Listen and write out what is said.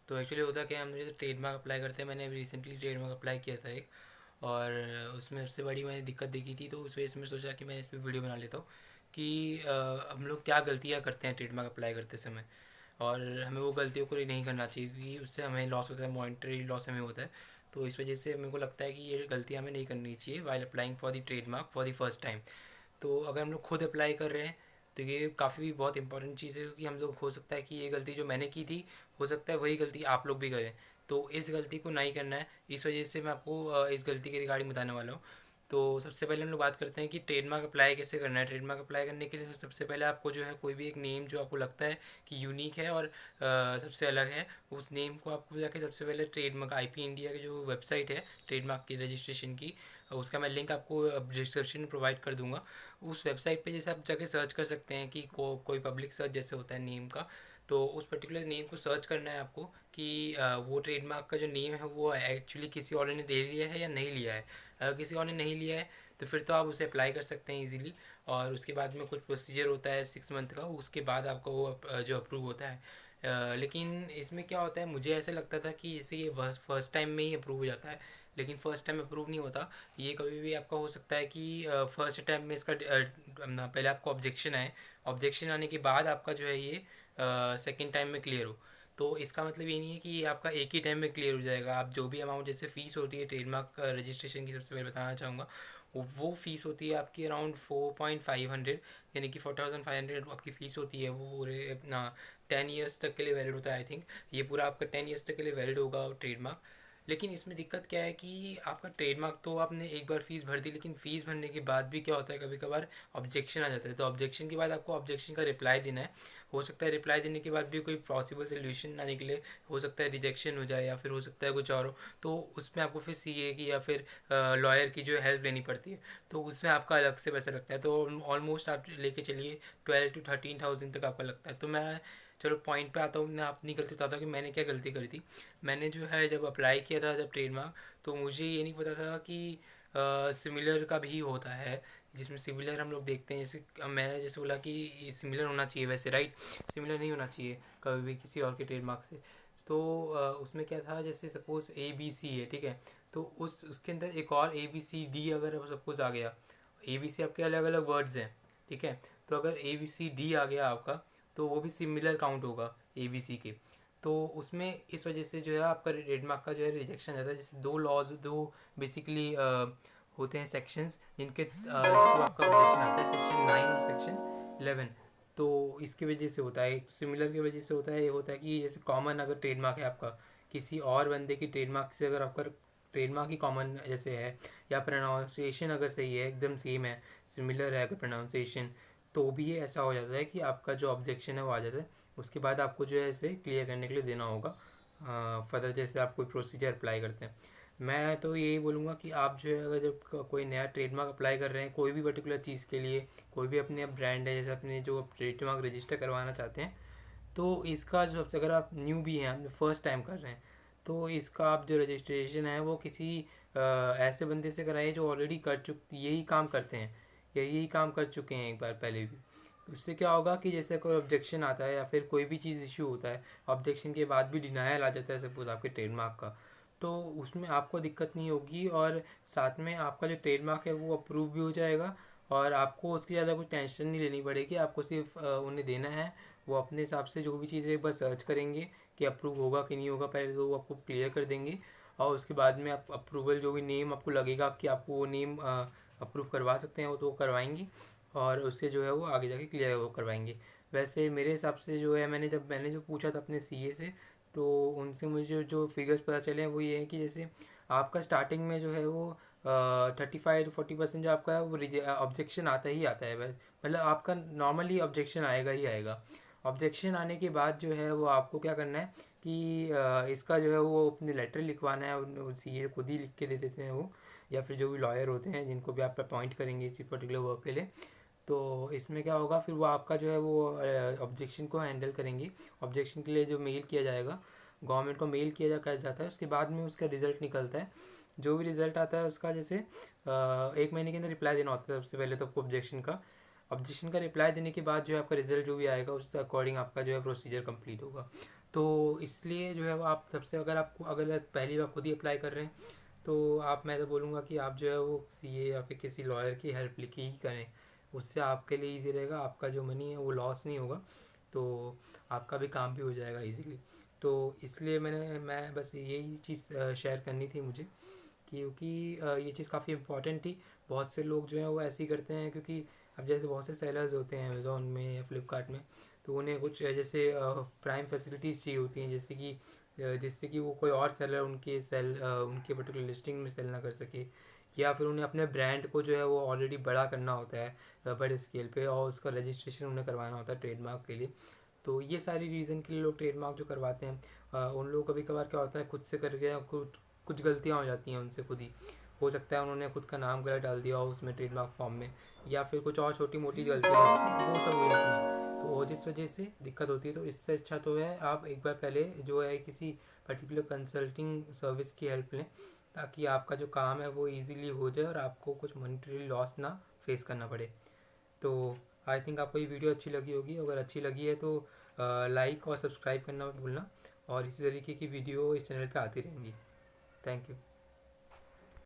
तो एक्चुअली होता क्या है, हम जैसे ट्रेडमार्क अप्लाई करते हैं, मैंने अभी रिसेंटली ट्रेडमार्क अप्लाई किया था एक, और उसमें सबसे बड़ी मैंने दिक्कत देखी थी, तो उस वजह से मैं सोचा कि मैं इस पर वीडियो बना लेता हूँ कि हम लोग क्या गलतियाँ करते हैं ट्रेडमार्क अप्लाई करते समय, और हमें वो गलतियों को नहीं करना चाहिए क्योंकि उससे हमें लॉस होता है, मॉनिटरी लॉस हमें होता है। तो इस वजह से मेरे को लगता है कि ये गलतियाँ हमें नहीं करनी चाहिए while applying for the trademark for the first time. तो अगर हम लोग खुद अप्लाई कर रहे हैं तो ये काफ़ी बहुत इंपॉर्टेंट चीज़ है, क्योंकि हम लोग हो सकता है कि ये गलती जो मैंने की थी, हो सकता है वही गलती आप लोग भी करें। तो इस गलती को नहीं करना है, इस वजह से मैं आपको इस गलती के रिगार्डिंग बताने वाला हूँ। तो सबसे पहले हम लोग बात करते हैं कि ट्रेडमार्क अप्लाई कैसे करना है। ट्रेडमार्क अप्लाई करने के लिए सबसे पहले आपको जो है कोई भी एक नेम जो आपको लगता है कि यूनिक है और सबसे अलग है, उस नेम को आपको जाके सबसे पहले ट्रेडमार्क आईपी इंडिया की जो वेबसाइट है ट्रेडमार्क की रजिस्ट्रेशन की, उसका मैं लिंक आपको डिस्क्रिप्शन में प्रोवाइड कर दूंगा। उस वेबसाइट पे जैसे आप जाके सर्च कर सकते हैं कि कोई पब्लिक सर्च जैसे होता है नेम का, तो उस पर्टिकुलर नेम को सर्च करना है आपको कि वो ट्रेडमार्क का जो नेम है वो एक्चुअली किसी और ने ले लिया है या नहीं लिया है। अगर किसी और ने नहीं लिया है तो फिर तो आप उसे अप्लाई कर सकते हैं इजीली, और उसके बाद में कुछ प्रोसीजर होता है 6 मंथ का, उसके बाद आपका वो जो अप्रूव होता है। लेकिन इसमें क्या होता है, मुझे ऐसे लगता था कि इसे ये फर्स्ट टाइम में ही अप्रूव हो जाता है, लेकिन फ़र्स्ट टाइम अप्रूव नहीं होता। ये कभी भी आपका हो सकता है कि फर्स्ट टाइम में इसका पहले आपको ऑब्जेक्शन आए, ऑब्जेक्शन आने के बाद आपका जो है ये सेकेंड टाइम में क्लियर हो। तो इसका मतलब ये नहीं है कि ये आपका एक ही टाइम में क्लियर हो जाएगा। आप जो भी अमाउंट जैसे फ़ीस होती है ट्रेडमार्क रजिस्ट्रेशन की, सबसे पहले बताना चाहूँगा वो फ़ीस होती है आपकी अराउंड 4,500, यानी कि 4,500 आपकी फ़ीस होती है। वो पूरे अपना 10 ईयर्स तक के लिए वैलिड होता है आई थिंक। ये पूरा आपका 10 ईयर्स तक के लिए वैलिड होगा ट्रेडमार्क। लेकिन इसमें दिक्कत क्या है कि आपका ट्रेडमार्क तो आपने एक बार फीस भर दी, लेकिन फ़ीस भरने के बाद भी क्या होता है, कभी कभार ऑब्जेक्शन आ जाता है। तो ऑब्जेक्शन के बाद आपको ऑब्जेक्शन का रिप्लाई देना है। हो सकता है रिप्लाई देने के बाद भी कोई पॉसिबल सोल्यूशन ना निकले, हो सकता है रिजेक्शन हो जाए या फिर हो सकता है कुछ और हो। तो उसमें आपको फिर सीए की या फिर लॉयर की जो हेल्प लेनी पड़ती है, तो उसमें आपका अलग से पैसा लगता है। तो ऑलमोस्ट आप लेके चलिए 12 to 13,000 तक आपका लगता है। तो मैं चलो पॉइंट पे आता हूँ, मैं अपनी गलती बताता हूँ कि मैंने क्या गलती करी थी। मैंने जो है जब अप्लाई किया था जब ट्रेडमार्क, तो मुझे ये नहीं पता था कि सिमिलर का भी होता है, जिसमें सिमिलर हम लोग देखते हैं। जैसे मैं जैसे बोला कि सिमिलर होना चाहिए वैसे, राइट, सिमिलर नहीं होना चाहिए कभी भी किसी और के ट्रेडमार्क से। तो उसमें क्या था, जैसे सपोज ए बी सी है, ठीक है, तो उसके अंदर एक और ए बी सी डी अगर सपोज आ गया, ए बी सी आपके अलग अलग वर्ड्स हैं, ठीक है, तो अगर ए बी सी डी आ गया आपका, तो वो भी सिमिलर काउंट होगा ए बी सी के। तो उसमें इस वजह से जो है आपका ट्रेडमार्क का जो है रिजेक्शन जाता है। जैसे दो लॉज, दो बेसिकली होते हैं सेक्शंस जिनके थ्रू आपका ऑब्जेक्शन आता है, सेक्शन 9 और सेक्शन 11। तो इसकी वजह से होता है, सिमिलर की वजह से होता है। ये होता है कि जैसे कॉमन अगर ट्रेडमार्क है आपका, किसी और बंदे की ट्रेडमार्क से अगर आपका ट्रेडमार्क ही कॉमन जैसे है, या प्रोनाउंसिएशन अगर सही है, एकदम सेम है, सिमिलर है अगर प्रोनाउंसिएशन, तो भी ये ऐसा हो जाता है कि आपका जो ऑब्जेक्शन है वो आ जाता है। उसके बाद आपको जो है इसे क्लियर करने के लिए देना होगा फर्दर, जैसे आप कोई प्रोसीजर अप्लाई करते हैं। मैं तो यही बोलूँगा कि आप जो है अगर जब कोई नया ट्रेडमार्क अप्लाई कर रहे हैं कोई भी पर्टिकुलर चीज़ के लिए, कोई भी अपने ब्रांड है, जैसे अपने जो ट्रेडमार्क रजिस्टर करवाना चाहते हैं, तो इसका जो सबसे, अगर आप न्यू भी हैं, आप फर्स्ट टाइम कर रहे हैं, तो इसका आप जो रजिस्ट्रेशन है वो किसी ऐसे बंदे से कराइए जो ऑलरेडी कर यही काम करते हैं या यही काम कर चुके हैं एक बार पहले भी। उससे क्या होगा कि जैसे कोई ऑब्जेक्शन आता है या फिर कोई भी चीज़ इशू होता है, ऑब्जेक्शन के बाद भी डिनायल आ जाता है सपोज आपके ट्रेडमार्क का, तो उसमें आपको दिक्कत नहीं होगी, और साथ में आपका जो ट्रेडमार्क है वो अप्रूव भी हो जाएगा, और आपको उसकी ज़्यादा कुछ टेंशन नहीं लेनी पड़ेगी। आपको सिर्फ उन्हें देना है, वो अपने हिसाब से जो भी चीज़ें बस सर्च करेंगे कि अप्रूव होगा कि नहीं होगा, पहले तो वो आपको क्लियर कर देंगे, और उसके बाद में आप अप्रूवल जो भी नेम आपको लगेगा कि आपको वो नेम अप्रूव करवा सकते हैं, वो तो करवाएंगे, और उससे जो है वो आगे जाके क्लियर वो करवाएंगे। वैसे मेरे हिसाब से जो है, मैंने जो पूछा था अपने सीए से, तो उनसे मुझे जो फिगर्स पता चले हैं वो ये है कि जैसे आपका स्टार्टिंग में जो है वो 35 to 40% जो आपका है वो ऑब्जेक्शन आता ही आता है। मतलब आपका नॉर्मली ऑब्जेक्शन आएगा ही आएगा। ऑब्जेक्शन आने के बाद जो है वो आपको क्या करना है कि इसका जो है वो अपने लेटर लिखवाना है, सीए खुद ही लिख के दे देते हैं वो, या फिर जो भी लॉयर होते हैं जिनको भी आप अपॉइंट करेंगे इसी पर्टिकुलर वर्क के लिए। तो इसमें क्या होगा, फिर वो आपका जो है वो ऑब्जेक्शन को हैंडल करेंगे। ऑब्जेक्शन के लिए जो मेल किया जाएगा, गवर्नमेंट को मेल जाता है, उसके बाद में उसका रिज़ल्ट निकलता है। जो भी रिज़ल्ट आता है उसका जैसे 1 महीने के अंदर रिप्लाई देना होता है सबसे पहले तो आपको ऑब्जेक्शन का रिप्लाई देने के बाद जो है आपका रिजल्ट जो भी आएगा उसके अकॉर्डिंग आपका जो है प्रोसीजर कंप्लीट होगा। तो इसलिए जो है वो आप सबसे, अगर पहली बार खुद ही अप्लाई कर रहे हैं तो मैं तो बोलूँगा कि आप जो है वो सीए या फिर किसी लॉयर की हेल्प लेके ही करें। उससे आपके लिए ईजी रहेगा, आपका जो मनी है वो लॉस नहीं होगा, तो आपका भी काम भी हो जाएगा इजीली। तो इसलिए मैं बस यही चीज़ शेयर करनी थी मुझे, क्योंकि ये चीज़ काफ़ी इम्पोर्टेंट थी। बहुत से लोग जो हैं वो ऐसे ही करते हैं, क्योंकि अब जैसे बहुत से सेलर्स होते हैं अमेज़ोन में या फ्लिपकार्ट में, तो उन्हें कुछ जैसे प्राइम फैसिलिटीज़ चाहिए होती हैं, जैसे कि जिससे कि वो कोई और सेलर उनके पर्टिकुलर लिस्टिंग में सेल ना कर सके, या फिर उन्हें अपने ब्रांड को जो है वो ऑलरेडी बड़ा करना होता है बड़े स्केल पे, और उसका रजिस्ट्रेशन उन्हें करवाना होता है ट्रेडमार्क के लिए। तो ये सारी रीज़न के लिए लोग ट्रेडमार्क जो करवाते हैं, उन लोगों को कभी कभार क्या होता है, खुद से करके कुछ गलतियाँ हो जाती हैं उनसे खुद ही। हो सकता है उन्होंने खुद का नाम गलत डाल दिया हो उसमें ट्रेडमार्क फॉर्म में, या फिर कुछ और छोटी मोटी गलतियाँ वो सब हो जाती हैं, तो जिस वजह से दिक्कत होती है। तो इससे अच्छा तो है आप एक बार पहले जो है किसी पर्टिकुलर कंसल्टिंग सर्विस की हेल्प लें, ताकि आपका जो काम है वो इजीली हो जाए और आपको कुछ मॉनेटरी लॉस ना फेस करना पड़े। तो आई थिंक आपको ये वीडियो अच्छी लगी होगी। अगर अच्छी लगी है तो लाइक और सब्सक्राइब करना मत भूलना, और इसी तरीके की वीडियो इस चैनल पे आती रहेंगी। Thank you.